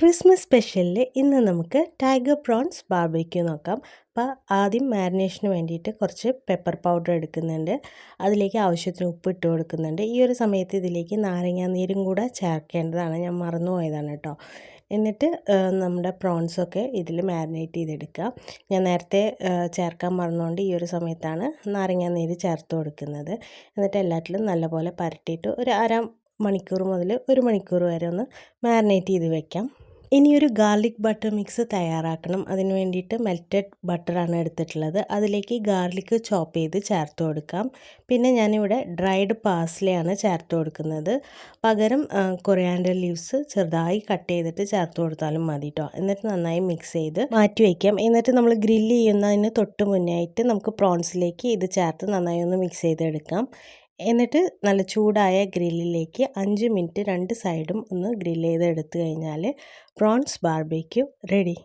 Christmas സ്പെഷ്യലിൽ ഇന്ന് നമുക്ക് tiger prawns barbecue നോക്കാം. അപ്പോൾ ആദ്യം മാരിനേഷന് വേണ്ടിയിട്ട് കുറച്ച് പെപ്പർ പൗഡർ എടുക്കുന്നുണ്ട്. അതിലേക്ക് ആവശ്യത്തിന് ഉപ്പ് ഇട്ട് കൊടുക്കുന്നുണ്ട്. ഈ ഒരു സമയത്ത് ഇതിലേക്ക് നാരങ്ങാനീരും കൂടെ ചേർക്കേണ്ടതാണ്. ഞാൻ മറന്നുപോയതാണ് കേട്ടോ. എന്നിട്ട് നമ്മുടെ പ്രോൺസൊക്കെ ഇതിൽ മാരിനേറ്റ് ചെയ്തെടുക്കുക. ഞാൻ നേരത്തെ ചേർക്കാൻ മറന്നുകൊണ്ട് ഈ ഒരു സമയത്താണ് നാരങ്ങാനീര് ചേർത്ത് കൊടുക്കുന്നത്. എന്നിട്ട് എല്ലാറ്റിലും നല്ലപോലെ പരട്ടിയിട്ട് ഒരു മണിക്കൂർ മുതൽ 1 മണിക്കൂർ വരെ ഒന്ന് മാരിനേറ്റ് ചെയ്ത് വെക്കാം. ഇനിയൊരു ഗാർലിക് ബട്ടർ മിക്സ് തയ്യാറാക്കണം. അതിന് വേണ്ടിയിട്ട് മെൽറ്റഡ് ബട്ടറാണ് എടുത്തിട്ടുള്ളത്. അതിലേക്ക് ഗാർലിക് ചോപ്പ് ചെയ്ത് ചേർത്ത് കൊടുക്കാം. പിന്നെ ഞാനിവിടെ ഡ്രൈഡ് പാഴ്സ്ലിയാണ് ചേർത്ത് കൊടുക്കുന്നത്. പകരം കൊറിയാൻഡർ ലീവ്സ് ചെറുതായി കട്ട് ചെയ്തിട്ട് ചേർത്ത് കൊടുത്താലും മതി കേട്ടോ. എന്നിട്ട് നന്നായി മിക്സ് ചെയ്ത് മാറ്റി വയ്ക്കാം. എന്നിട്ട് നമ്മൾ ഗ്രില്ല് ചെയ്യുന്നതിന് തൊട്ട് മുന്നേ ആയിട്ട് നമുക്ക് പ്രോൺസിലേക്ക് ഇത് ചേർത്ത് നന്നായി ഒന്ന് മിക്സ് ചെയ്തെടുക്കാം. എന്നിട്ട് നല്ല ചൂടായ ഗ്രില്ലിലേക്ക് 5 മിനിറ്റ് 2 സൈഡും ഒന്ന് ഗ്രില്ല് ചെയ്ത് എടുത്തു കഴിഞ്ഞാൽ പ്രോൺസ് ബാർബിക്യൂ റെഡി.